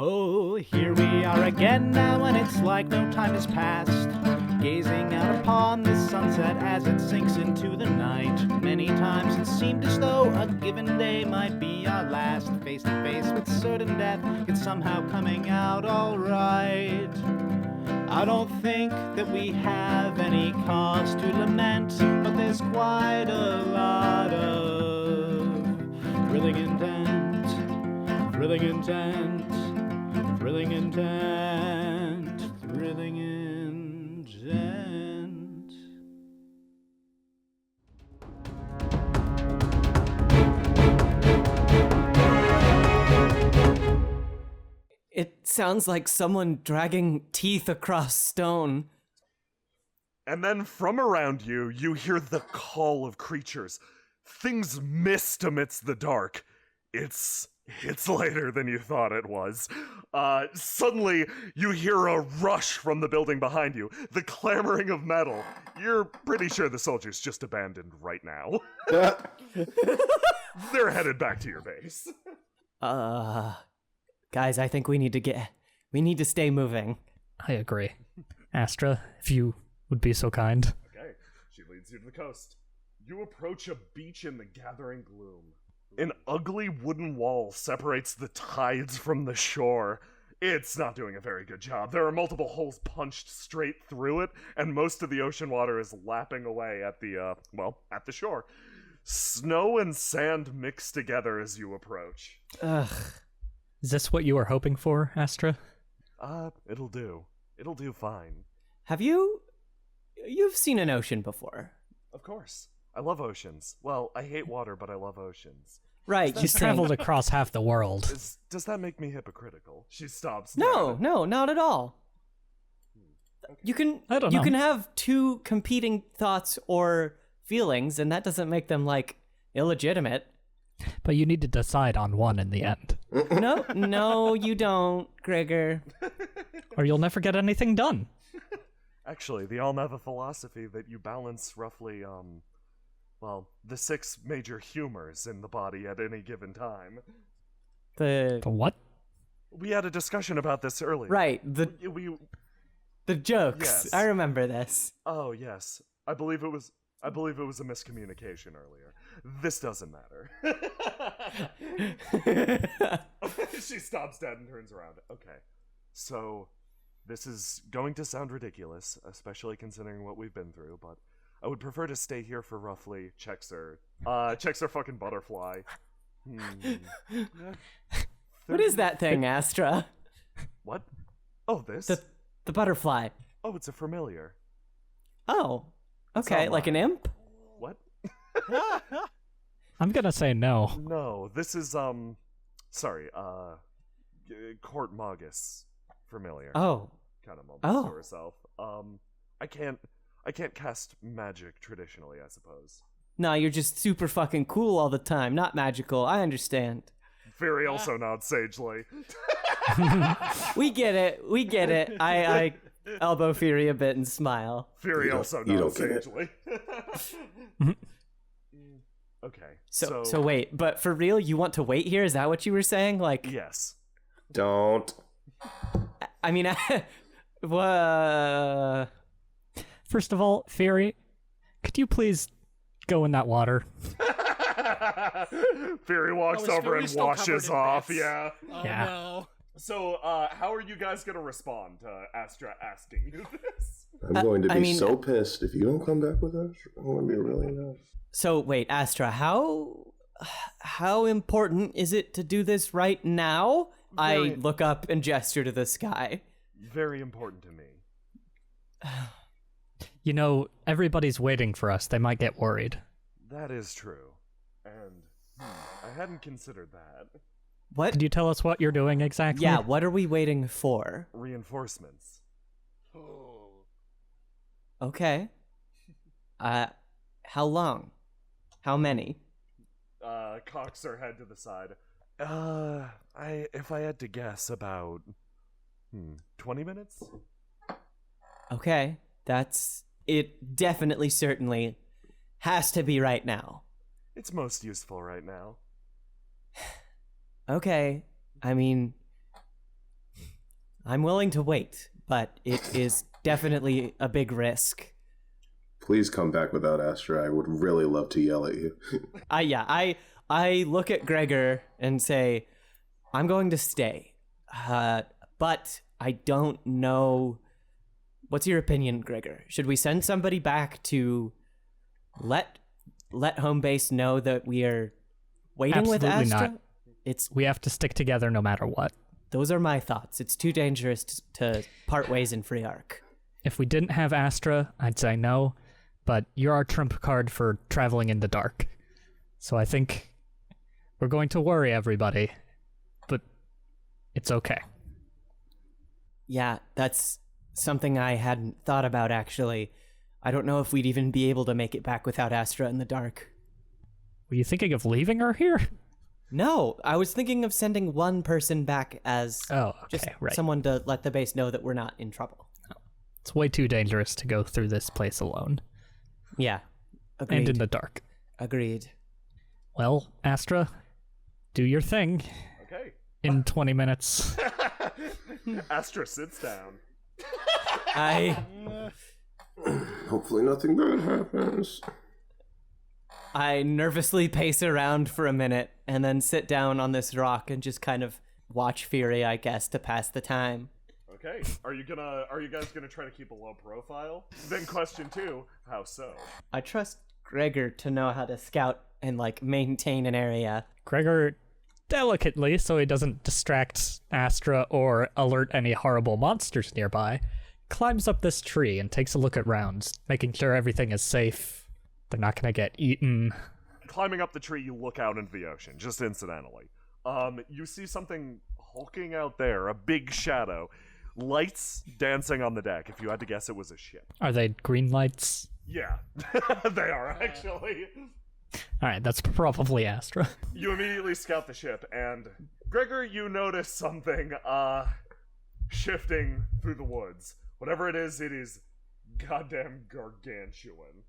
Oh, here we are again now, and it's like no time has passed. Gazing out upon the sunset as it sinks into the night. Many times it seemed as though a given day might be our last. Face to face with certain death, it's somehow coming out alright. I don't think that we have any cause to lament, but there's quite a lot of thrilling intent, thrilling intent, thrilling intent, thrilling intent. It sounds like someone dragging teeth across stone. And then from around you, you hear the call of creatures. Things mist amidst the dark. It's later than you thought it was. Suddenly, you hear a rush from the building behind you, the clamoring of metal. You're pretty sure the soldiers just abandoned right now. They're headed back to your base. Guys, I think we need to stay moving. I agree. Astra, if you would be so kind. Okay, she leads you to the coast. You approach a beach in the gathering gloom. An ugly wooden wall separates the tides from the shore. It's not doing a very good job. There are multiple holes punched straight through it, and most of the ocean water is lapping away at the shore. Snow and sand mix together as you approach. Ugh. Is this what you were hoping for, Astra? It'll do. It'll do fine. You've seen an ocean before? Of course. I love oceans. Well, I hate water, but I love oceans. Right, She's traveled across half the world. Does that make me hypocritical? She stops. No, not at all. You can have two competing thoughts or feelings, and that doesn't make them, illegitimate. But you need to decide on one in the end. No, you don't, Gregor. Or you'll never get anything done. Actually, the Alm have a philosophy that you balance roughly, the 6 major humors in the body at any given time. The what? We had a discussion about this earlier. Right, the jokes. Yes. I remember this. Oh, yes. I believe it was a miscommunication earlier. This doesn't matter. She stops dead and turns around. Okay. So, this is going to sound ridiculous, especially considering what we've been through, but I would prefer to stay here for roughly checks are fucking butterfly. What is that thing, Astra? What? Oh, this? The butterfly. Oh, it's a familiar. Oh. Okay, like an imp? What? I'm gonna say no. No, this is, Court Magus familiar. Oh. Kind of mumbles to herself. I can't cast magic traditionally, I suppose. No, you're just super fucking cool all the time, not magical. I understand. Fury also nods sagely. We get it. I elbow Fury a bit and smile. Fury also nods sagely. Okay. So wait, but for real, you want to wait here? Is that what you were saying? Yes. Don't. I mean, First of all, Fury, could you please go in that water? Fury walks over and washes off. Yeah. Oh, yeah. No. So, how are you guys gonna respond to Astra asking you this? I'm going to be so pissed if you don't come back with us. I'm going to be really nice. So wait, Astra, how important is it to do this right now? I look up and gesture to the sky. Very important to me. You know, everybody's waiting for us. They might get worried. That is true. And I hadn't considered that. What? Could you tell us what you're doing exactly? Yeah, what are we waiting for? Reinforcements. Okay. How long? How many? Cocks her head to the side. If I had to guess, about 20 minutes? Okay, that's it. Definitely, certainly has to be right now. It's most useful right now. Okay, I mean, I'm willing to wait, but it is definitely a big risk. Please come back without Astra. I would really love to yell at you. I look at Gregor and say, I'm going to stay. But I don't know. What's your opinion, Gregor? Should we send somebody back to let home base know that we are waiting with Absolutely Astra? not. We have to stick together no matter what. Those are my thoughts. It's too dangerous to part ways in Free Arc. If we didn't have Astra, I'd say no, but you're our trump card for traveling in the dark. So I think we're going to worry everybody, but it's okay. Yeah, that's something I hadn't thought about, actually. I don't know if we'd even be able to make it back without Astra in the dark. Were you thinking of leaving her here? No, I was thinking of sending one person back as just right. someone to let the base know that we're not in trouble. It's way too dangerous to go through this place alone. Yeah, agreed. And in the dark. Agreed. Well, Astra, do your thing. Okay. In 20 minutes. Astra sits down. Hopefully nothing bad happens. I nervously pace around for a minute and then sit down on this rock and just kind of watch Fury, I guess, to pass the time. Okay. Are you guys gonna try to keep a low profile? Then question 2, how so? I trust Gregor to know how to scout and, like, maintain an area. Gregor, delicately, so he doesn't distract Astra or alert any horrible monsters nearby, climbs up this tree and takes a look around, making sure everything is safe. They're not gonna get eaten. Climbing up the tree, you look out into the ocean, just incidentally. You see something hulking out there, a big shadow. Lights dancing on the deck. If you had to guess, it was a ship. Are they green lights? Yeah, they are, actually. Alright, that's probably Astra. You immediately scout the ship, and Gregor, you notice something, shifting through the woods. Whatever it is goddamn gargantuan.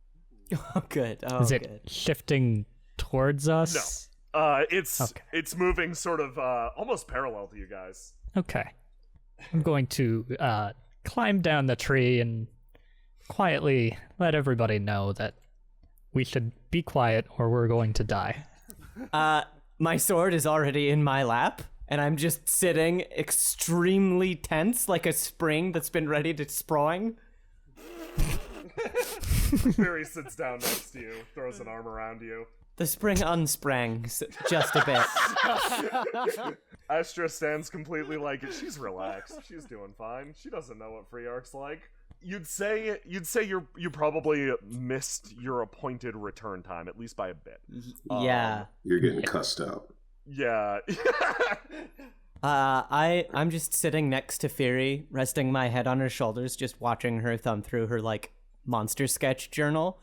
Oh, good. Oh, is it good. shifting towards us? No. It's moving sort of, almost parallel to you guys. Okay. I'm going to, climb down the tree and quietly let everybody know that we should be quiet or we're going to die. My sword is already in my lap, and I'm just sitting extremely tense, like a spring that's been ready to spring. Fury sits down next to you, throws an arm around you. The spring unsprang just a bit. Astra stands completely like it. She's relaxed. She's doing fine. She doesn't know what Free Arc's like. You'd say you probably missed your appointed return time, at least by a bit. Yeah. You're getting cussed out. Yeah. I'm just sitting next to Fury, resting my head on her shoulders, just watching her thumb through her, like, monster sketch journal.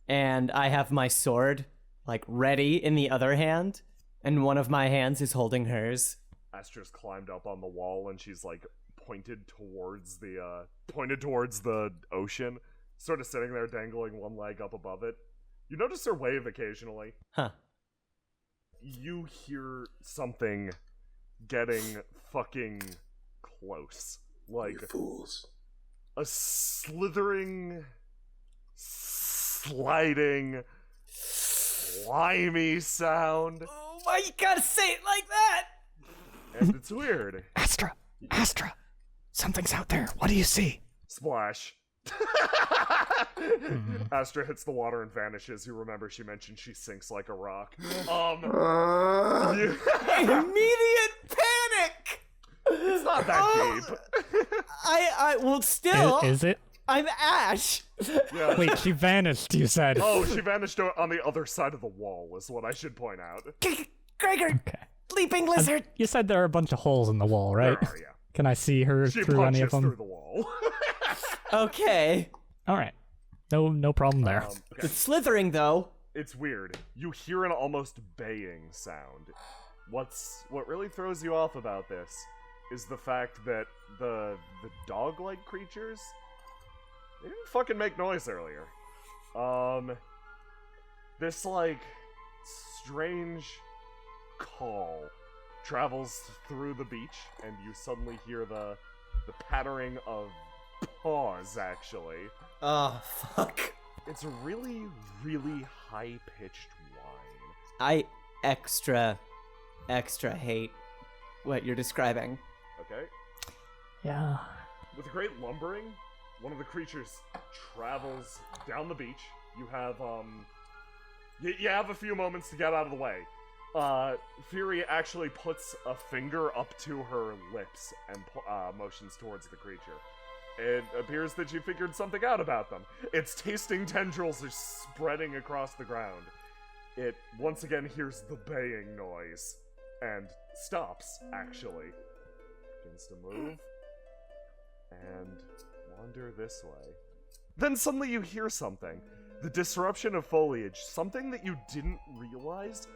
And I have my sword, like, ready in the other hand, and one of my hands is holding hers. Astra's climbed up on the wall, and she's, like, pointed towards the ocean, sort of sitting there dangling one leg up above it. You notice her wave occasionally. Huh. You hear something getting fucking close. Like, You fools. a slithering, sliding, slimy sound. Oh, why you gotta say it like that? And it's weird. Astra! Something's out there. What do you see? Splash. Astra hits the water and vanishes. You remember she mentioned she sinks like a rock. Immediate panic! It's not that deep. Well, still, Is it? I'm Ash. Yeah. Wait, she vanished, you said. Oh, she vanished on the other side of the wall, is what I should point out. Gregor, Okay. leaping lizard. You said there are a bunch of holes in the wall, right? There are, yeah. Can I see her She through any of punches them? through the wall. Okay. All right. No problem there. Okay. It's slithering, though. It's weird. You hear an almost baying sound. What really throws you off about this is the fact that the dog-like creatures, they didn't fucking make noise earlier. This, like, strange call travels through the beach, and you suddenly hear the the pattering of paws, actually. Oh, fuck. It's a really, really high-pitched whine. I extra hate what you're describing. Okay? Yeah. With great lumbering, one of the creatures travels down the beach. You have, you have a few moments to get out of the way. Fury actually puts a finger up to her lips and motions towards the creature. It appears that she figured something out about them. Its tasting tendrils are spreading across the ground. It once again hears the baying noise and stops, actually. Begins to move and wander this way. Then suddenly you hear something. The disruption of foliage, something that you didn't realize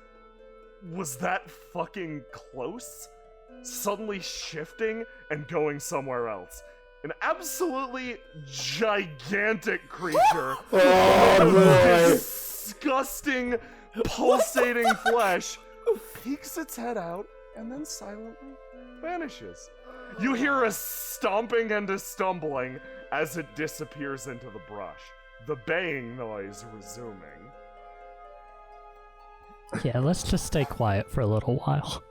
was that fucking close, suddenly shifting and going somewhere else. An absolutely gigantic creature with disgusting, pulsating flesh peeks its head out and then silently vanishes. You hear a stomping and a stumbling as it disappears into the brush, the baying noise resuming. Yeah, let's just stay quiet for a little while.